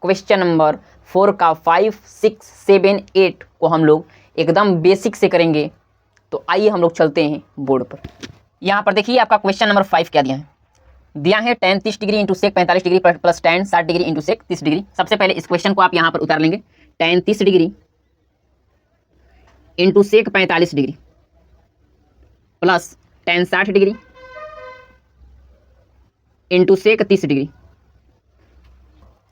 Question number 4 का 5, 6, 7, 8 को हम लोग एकदम बेसिक से करेंगे। तो आइए हम लोग चलते हैं बोर्ड पर। यहाँ पर देखिए आपका क्वेश्चन नंबर 5 क्या दिया है। दिया है tan 30 degree into sec 45 degree plus tan 60 degree into sec 30 degree. सबसे पहले इस क्वेश्चन को आप यहाँ पर उतार लेंगे। tan 30 degree into sec 45 degree plus tan 60 degree into sec 30 degree.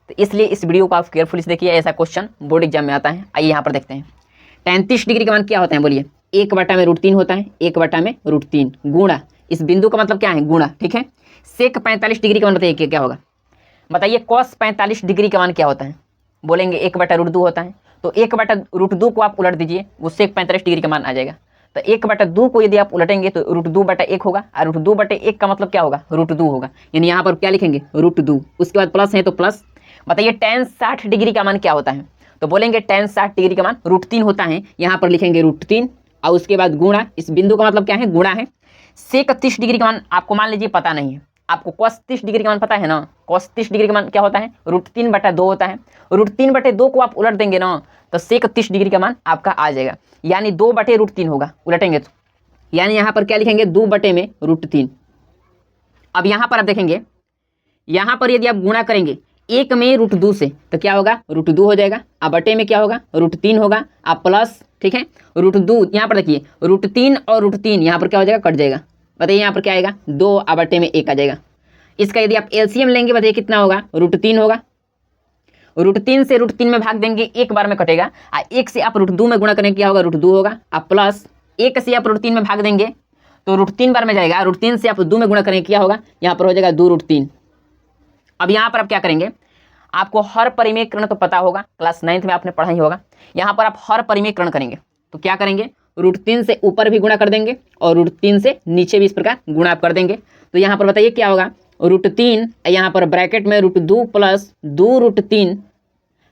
तो इसलिए इस वीडियो को आप केयरफुली से देखिए, ऐसा क्वेश्चन बोर्ड एग्जाम में आता है। आइए यहाँ पर देखते हैं। tan 30 डिग्री का मान क्या होता है बोलिए, 1/√3 होता है। 1/√3 गुणा, इस बिंदु का मतलब क्या है गुणा, ठीक है। सेक 45 डिग्री का मान बताइए क्या होगा, बताइए। कॉस 45 डिग्री का मान क्या होता है, बोलेंगे 1/√2 होता है। तो 1/√2 को आप उलट दीजिए, वो सेक 45 डिग्री का मान आ जाएगा। तो 1/2 को यदि आप उलटेंगे तो √2/1 होगा, और √2/1 का मतलब क्या होगा, √2 होगा। यानी यहाँ पर क्या लिखेंगे, √2। उसके बाद प्लस है तो प्लस। बताइए tan 60 डिग्री का मान क्या होता है, तो बोलेंगे tan 60 डिग्री का मान √3 होता है। यहाँ पर लिखेंगे √3 और उसके बाद गुणा, इस बिंदु का मतलब क्या है गुणा है। सेक 30 डिग्री का मान आपको मान लीजिए पता नहीं है, आपको cos 30 डिग्री का मान पता है ना। cos 30 डिग्री का मान क्या होता है, √3/2 होता है। √3/2 को आप उलट देंगे ना तो सेक 30 डिग्री का मान आपका आ जाएगा, यानी 2/√3 होगा उलटेंगे तो। यानी यहाँ पर क्या लिखेंगे, 2/√3। अब यहाँ पर आप देखेंगे, यहाँ पर यदि आप गुणा करेंगे 1 में √2 से तो क्या होगा, √2 हो जाएगा। अब बटे में क्या होगा, √3 होगा। अब प्लस, ठीक है, √2 यहाँ पर देखिए, √3 और √3 यहाँ पर क्या हो जाएगा, कट जाएगा। बताइए यहाँ पर क्या आएगा, 2 अब बटे में 1 आ जाएगा। इसका यदि आप एलसीएम लेंगे बताइए कितना होगा, √3 होगा। √3 से √3 में भाग देंगे, एक बार में कटेगा। 1 से आप √2 में गुणा करेंगे क्या होगा, √2 होगा। अब प्लस 1 से आप √3 में भाग देंगे तो √3 बार में जाएगा। √3 से आप 2 में गुणा करेंगे क्या होगा, यहाँ पर हो जाएगा 2√3। अब यहाँ पर आप क्या करेंगे, आपको हर परिमेयकरण तो पता होगा, क्लास 9th में आपने पढ़ा ही होगा। यहाँ पर आप हर परिमेयकरण करेंगे तो क्या करेंगे, √3 से ऊपर भी गुणा कर देंगे और √3 से नीचे भी इस प्रकार गुणा आप कर देंगे। तो यहाँ पर बताइए क्या होगा, √3 यहाँ पर ब्रैकेट में √2 प्लस 2√3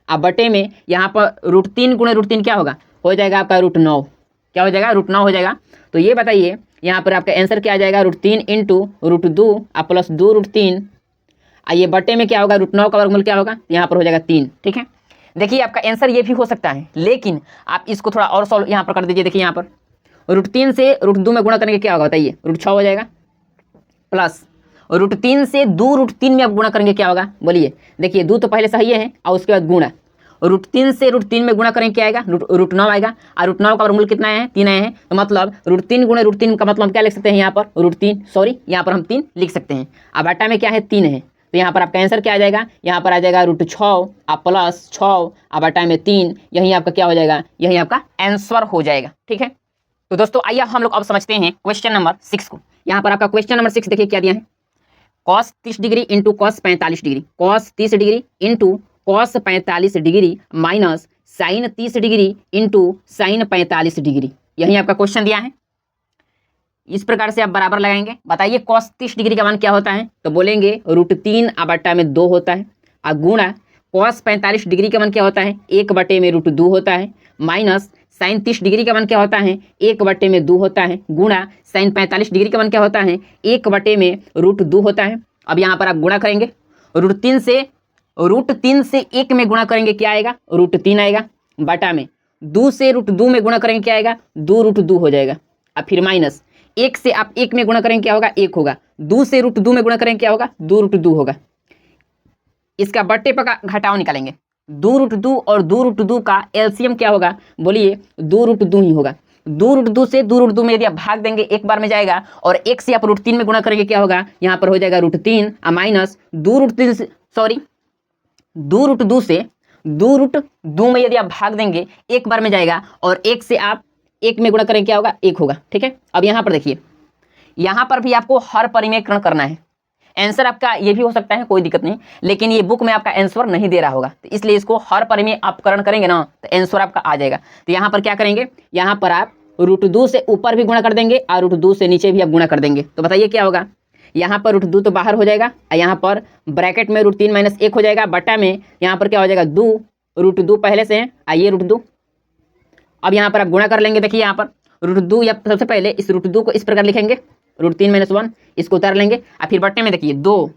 अब बटे में यहाँ पर √3 गुणे √3 क्या होगा, हो जाएगा आपका √9। क्या हो जाएगा, √9 हो जाएगा। तो ये बताइए यहाँ पर आपका आंसर क्या आ जाएगा, √3 इंटू √2 अब प्लस 2√3। ये बटे में क्या होगा, √9 का वर्गमूल क्या होगा, यहाँ पर हो जाएगा 3, ठीक है। देखिए आपका आंसर ये भी हो सकता है, लेकिन आप इसको थोड़ा और सॉल्व यहाँ पर कर दीजिए। देखिए यहाँ पर √3 से √2 में गुणा करेंगे क्या होगा, बताइए √6 हो जाएगा। प्लस √3 से 2√3 में आप गुणा करेंगे क्या होगा, बोलिए। देखिए 2 तो पहले सही है और उसके बाद गुणा, √3 से √3 में गुणा करेंगे क्या आएगा, √9 आएगा। और √9 का वर्गमूल कितना है, 3 आए हैं। तो मतलब √3 गुणे √3 का मतलब क्या लिख सकते हैं, यहाँ पर √3, सॉरी यहाँ पर हम 3 लिख सकते हैं। अब आटा में क्या है, 3 है। तो यहाँ पर आपका आंसर क्या आ जाएगा, यहाँ पर आ जाएगा √6 आप प्लस 6 अब बटा में 3, यही आपका क्या हो जाएगा, यही आपका आंसर हो जाएगा, ठीक है। तो दोस्तों आइए हम लोग अब समझते हैं क्वेश्चन नंबर 6 को। यहाँ पर आपका क्वेश्चन नंबर 6 देखिए क्या दिया है, cos 30 degree into cos 45 degree, cos 30 degree into cos 45 degree minus sine 30 degree into sine 45 degree, यही आपका क्वेश्चन दिया है। इस प्रकार से आप बराबर लगाएंगे। बताइए cos 30 डिग्री का मान क्या होता है, तो बोलेंगे √3 अब बटा में 2 होता है। और गुणा cos 45 डिग्री का मान क्या होता है, 1/√2 होता है। माइनस साइन 30 डिग्री का मान क्या होता है, 1/2 होता है। गुणा साइन 45 डिग्री का मान क्या होता है, 1/√2 होता है। अब यहाँ पर आप गुणा करेंगे, √3 से 1 में गुणा करेंगे क्या आएगा, √3 आएगा। बटा में 2 से √2 में गुणा करेंगे क्या आएगा, 2√2 हो जाएगा। अब फिर माइनस 1 से आप 1 में गुणा करेंगे क्या होगा, 1 होगा। 2 से √2 में गुणा करेंगे क्या होगा, 2√2 होगा। इसका बट्टे पर का घटाव निकालेंगे, 2√2 और 2√2 का एलसीएम क्या होगा, बोलिए 2√2 ही होगा। 2√2 से 2√2 में यदि आप भाग देंगे एक बार में जाएगा, और 1 से आप √3 में गुणा करेंगे क्या होगा, यहाँ पर हो जाएगा √3 माइनस 2√3 से, सॉरी 2√2 से 2√2 में यदि आप भाग देंगे एक बार में जाएगा, और 1 से आप 1 में गुणा करेंगे क्या होगा, 1 होगा, ठीक है। अब यहाँ पर देखिए, यहाँ पर भी आपको हर परिमेयकरण करना है। आंसर आपका ये भी हो सकता है, कोई दिक्कत नहीं, लेकिन ये बुक में आपका आंसर नहीं दे रहा होगा, तो इसलिए इसको हर परिमेय अपकरण करेंगे ना तो आंसर आपका आ जाएगा। तो यहाँ पर क्या करेंगे, यहाँ पर आप √2 से ऊपर भी गुणा कर देंगे और √2 से नीचे भी आप गुणा कर देंगे। तो बताइए क्या होगा, यहाँ पर √2 तो बाहर हो जाएगा, और यहाँ पर ब्रैकेट में √3 - 1 हो जाएगा। बटा में यहाँ पर क्या हो जाएगा, 2 √2 पहले से है, आइए √2। अब यहाँ पर आप गुणा कर लेंगे। देखिए यहाँ पर √2, या सबसे पहले इस √2 को इस प्रकार लिखेंगे, √3 - 1, इसको उतार लेंगे। और फिर बट्टे में देखिए 2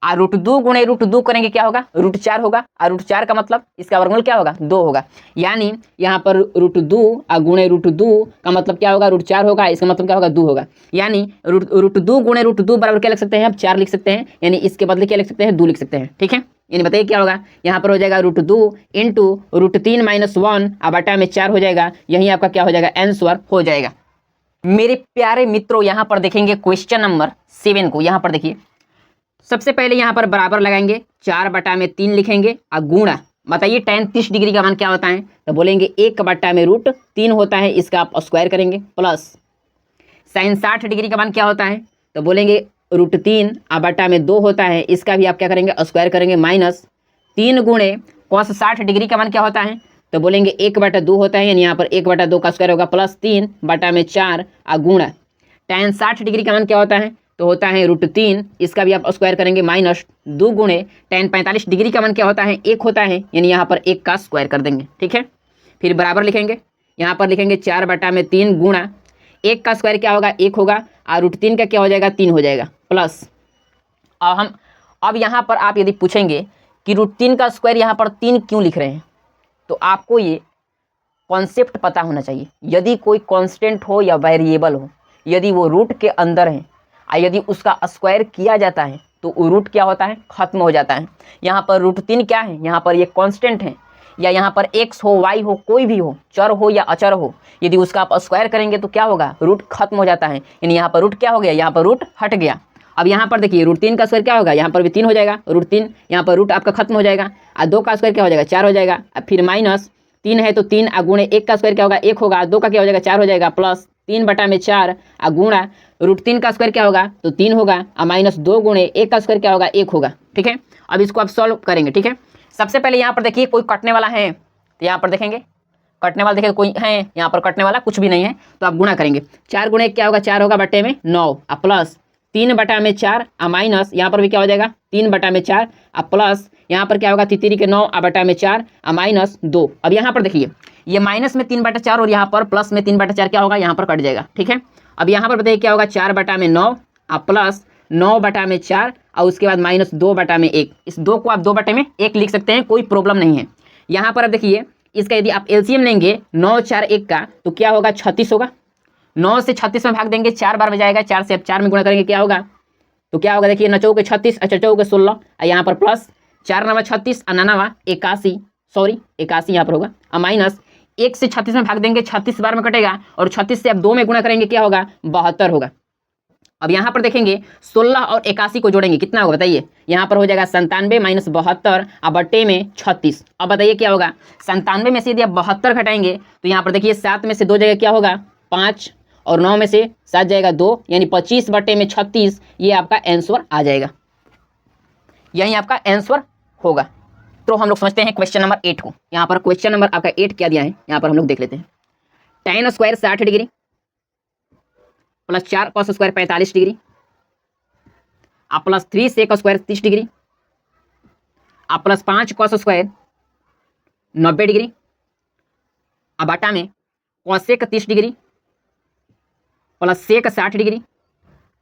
और √2 गुणे √2 करेंगे क्या होगा, √4 होगा। और √4 का मतलब इसका वर्गमूल क्या होगा, 2 होगा। यानी यहाँ पर √2 और गुणे √2 का मतलब क्या होगा, √4 होगा। इसका मतलब क्या होगा, 2 होगा। यानी √2 गुणे √2 बराबर क्या लिख सकते हैं, हम 4 लिख सकते हैं। यानी इसके बदले क्या लिख सकते हैं, 2 लिख सकते हैं। ठीक है, यानी बताइए क्या होगा, यहाँ पर हो जाएगा √2 इंटू √3 - 1 और बटा में 4 हो जाएगा। यही आपका क्या हो जाएगा, आंसर हो जाएगा। मेरे प्यारे मित्रों, यहाँ पर देखेंगे क्वेश्चन नंबर 7 को। यहाँ पर देखिए, सबसे पहले यहाँ पर बराबर लगाएंगे, 4 बटा में 3 लिखेंगे और गुणा। बताइए tan 30 डिग्री का मान क्या होता है, तो बोलेंगे 1 बटा में √3 होता है, इसका आप स्क्वायर करेंगे। प्लस sin 60 डिग्री का मान क्या होता है, तो बोलेंगे √3 और बटा में 2 होता है, इसका भी आप क्या करेंगे, स्क्वायर करेंगे। माइनस 3 गुणे cos 60 डिग्री का मान क्या होता है, तो बोलेंगे 1 बटा 2 होता है, यानी यहाँ पर 1 बटा 2 का स्क्वायर होगा। प्लस 3 बटा में 4 और गुणा tan 60 डिग्री का मान क्या होता है, तो होता है √3, इसका भी आप स्क्वायर करेंगे। माइनस 2 गुणे tan 45 डिग्री का मान क्या होता है, 1 होता है, यानी यहाँ पर 1 का स्क्वायर कर देंगे। ठीक है, फिर बराबर लिखेंगे, यहाँ पर लिखेंगे 4 बटा में 3 गुणा 1 का स्क्वायर क्या होगा, 1 होगा, और √3 का क्या हो जाएगा, 3 हो जाएगा। प्लस अब यहाँ पर आप यदि पूछेंगे कि √3 का स्क्वायर यहाँ पर 3 क्यों लिख रहे हैं, तो आपको ये कॉन्सेप्ट पता होना चाहिए। यदि कोई कांस्टेंट हो या वेरिएबल हो, यदि वो रूट के अंदर है और यदि उसका स्क्वायर किया जाता है तो वो रूट क्या होता है, खत्म हो जाता है। यहाँ पर √3 क्या है, यहाँ पर ये कांस्टेंट है, या यहाँ पर x हो y हो कोई भी हो, चर हो या अचर हो, यदि उसका आप स्क्वायर करेंगे तो क्या होगा, रूट खत्म हो जाता है। यानी यहाँ पर रूट क्या हो गया, यहाँ पर रूट हट गया। अब यहाँ पर देखिए √3 का स्क्वायर क्या होगा, यहाँ पर भी 3 हो जाएगा, √3 यहाँ पर रूट आपका खत्म हो जाएगा, और 2 का स्क्वायर क्या हो जाएगा, 4 हो जाएगा। अब फिर माइनस 3 है तो 3 गुणे 1 का स्क्वायर क्या होगा, 1 होगा, 2 का क्या हो जाएगा, 4 हो जाएगा। प्लस 3 बटा में 4 गुणा √3 का स्क्वायर क्या होगा, तो 3 होगा, और माइनस 2 गुणे 1 का स्क्वायर क्या होगा, 1 होगा। ठीक है, अब इसको आप सॉल्व करेंगे। ठीक है, सबसे पहले यहाँ पर देखिए कोई कटने वाला है, तो यहाँ पर देखेंगे कटने वाला, देखिए कोई है यहाँ पर कटने वाला, कुछ भी नहीं है, तो आप गुणा करेंगे। 4 गुणे 1 क्या होगा, 4 होगा, बटे में 9, प्लस 3 बटा में 4 माइनस यहाँ पर भी क्या हो जाएगा, 3 बटा में 4 प्लस यहाँ पर क्या होगा, 3 के 9 बटा में 4 माइनस 2। अब यहाँ पर देखिए ये माइनस में 3 बटा 4 और यहाँ पर प्लस में 3 बटा 4 क्या होगा, यहाँ पर कट जाएगा। ठीक है, अब यहाँ पर बताइए क्या होगा, 4 बटा में 9 प्लस 9 बटा में 4 और उसके बाद माइनस 2 बटा में 1। इस 2 को आप 2 बटे में 1 लिख सकते हैं, कोई प्रॉब्लम नहीं है। यहाँ पर अब देखिए इसका यदि आप एलसीएम लेंगे 9 4 1 का, तो क्या होगा, 36 होगा। 9 से 36 में भाग देंगे, 4 बार में जाएगा, 4 से आप 4 में गुणा करेंगे, क्या होगा, तो क्या होगा, देखिए 9 चौके 36, अच्छा चौके 16, यहाँ पर प्लस 4 9 36 और 9 81, सॉरी 81 यहाँ पर होगा, और माइनस 1 से 36 में भाग देंगे, 36 बार में कटेगा, और 36 से आप 2 में गुणा करेंगे, क्या होगा, 72 होगा। अब यहाँ पर देखेंगे 16 और 81 को जोड़ेंगे, कितना होगा बताइए, यहाँ पर हो जाएगा 97 माइनस 72 और बटे में 36। अब बताइए क्या होगा, 97 में से यदि आप 72 घटाएंगे तो यहाँ पर देखिए 7 में से 2 जगह क्या होगा, 5, और 9 में से 7 जाएगा 2, यानी 25 बटे में 36, ये आपका आंसर आ जाएगा, यही आपका आंसर होगा। तो हम लोग समझते हैं क्वेश्चन नंबर 8 को। यहाँ पर क्वेश्चन नंबर आपका 8 क्या दिया है, यहाँ पर हम लोग देख लेते हैं। tan square 60 degree plus 4 cos square 45 degree plus 3 sec square 30 degree plus 5 cos square 90 degree बटा में cosec 30 degree plus sec 60 degree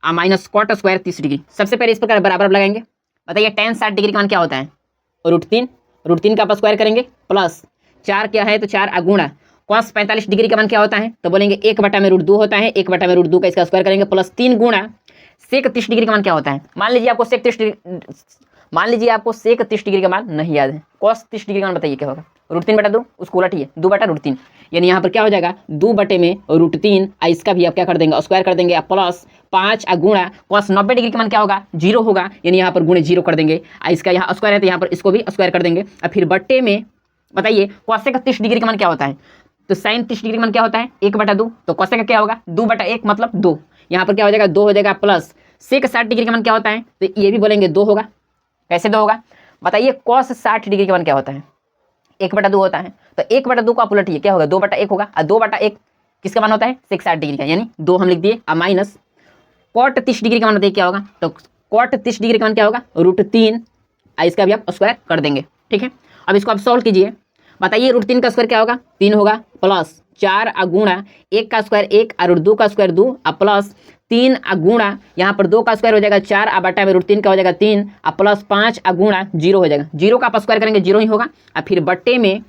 minus cot square 30 degree. सबसे पहले इस प्रकार बराबर लगाएंगे। बताइए tan 60 डिग्री का मान क्या होता है, √3 का आप स्क्वायर करेंगे, प्लस 4 क्या है, तो 4 गुणा cos 45 डिग्री का मान क्या होता है, तो बोलेंगे 1 बटा में √2 होता है, 1 बटा में √2 का इसका स्क्वायर करेंगे, प्लस 3 गुणा sec 30 डिग्री का मान क्या होता है। मान लीजिए आपको sec 30 डिग्री का मान नहीं याद है, cos 30 डिग्री का मान बताइए क्या होगा, √3 बटा 2, उसको उलटिए 2 बटा √3, यानी यहाँ पर क्या हो जाएगा 2 बटे में √3, इसका भी आप क्या कर देंगे, स्क्वायर कर देंगे, प्लस 5 गुणा cos 90 डिग्री का मान क्या होगा, 0 होगा, यानी यहाँ पर गुणे 0 कर देंगे, इसका यहाँ स्क्वायर है तो यहाँ पर इसको भी स्क्वायर कर देंगे। और फिर बट्टे में बताइए cosec 30 डिग्री का मान क्या होता है, तो sin 30 डिग्री का मान क्या होता है, 1 बटा 2, तो cosec का क्या होगा 2 बटा 1 मतलब 2, यहाँ पर क्या हो जाएगा 2 हो जाएगा, प्लस sec 60 डिग्री का मान क्या होता है, तो ये भी बोलेंगे 2 होगा। कैसे 2 होगा बताइए, cos 60 डिग्री का मान क्या होता है, 1 बटा 2 होता है, तो 1 बटा 2 को आप उलटिए, क्या होगा 2 बटा 1 होगा, और 2 बटा 1 किसका मान होता है, sec 60 डिग्री का, यानी 2 हम लिख दिए, और माइनस cot 30 डिग्री का मान बताइए क्या होगा, तो cot 30 डिग्री का मान क्या होगा √3, इसका भी आप स्क्वायर कर देंगे। ठीक है, अब इसको आप सॉल्व कीजिए। बताइए √3 का स्क्वायर क्या होगा, 3 होगा, प्लस 4 गुणा 1 का स्क्वायर 1 और 2 का स्क्वायर 2 और प्लस 3 गुणा यहाँ पर 2 का स्क्वायर हो जाएगा 4 और बटा में √3 का हो जाएगा 3 और प्लस 5 गुणा 0 हो जाएगा, 0 का आप स्क्वायर करेंगे 0 ही होगा। और फिर बट्टे में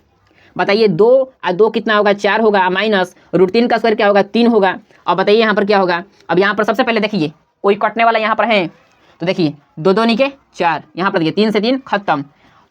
बताइए 2 और 2 कितना होगा, 4 होगा, माइनस √3 का स्क्वायर क्या होगा, 3 होगा। और बताइए यहाँ पर क्या होगा, अब यहाँ पर सबसे पहले देखिए कोई कटने वाला यहाँ पर है, तो देखिए 2 2 निके 4, यहाँ पर देखिए 3 से 3 खत्म।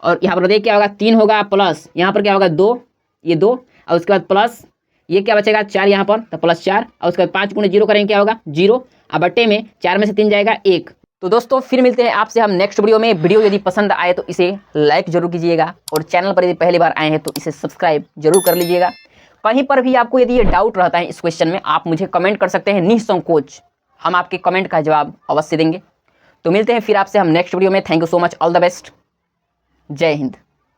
और यहाँ पर देखिए क्या होगा, 3 होगा, प्लस यहाँ पर क्या होगा 2, ये 2 और उसके बाद प्लस ये क्या बचेगा 4 यहाँ पर, तो प्लस 4 और उसके बाद 5 गुणे 0 करेंगे क्या होगा 0 और बट्टे में 4 में से 3 जाएगा 1। तो दोस्तों फिर मिलते हैं आपसे हम नेक्स्ट वीडियो में। वीडियो यदि पसंद आए तो इसे लाइक जरूर कीजिएगा और चैनल पर यदि पहली बार आए हैं तो इसे सब्सक्राइब जरूर कर लीजिएगा। कहीं पर भी आपको यदि ये डाउट रहता है इस क्वेश्चन में, आप मुझे कमेंट कर सकते हैं निःसंकोच, हम आपके कमेंट का जवाब अवश्य देंगे। तो मिलते हैं फिर आपसे हम नेक्स्ट वीडियो में। Thank you so much, all the best, जय हिंद।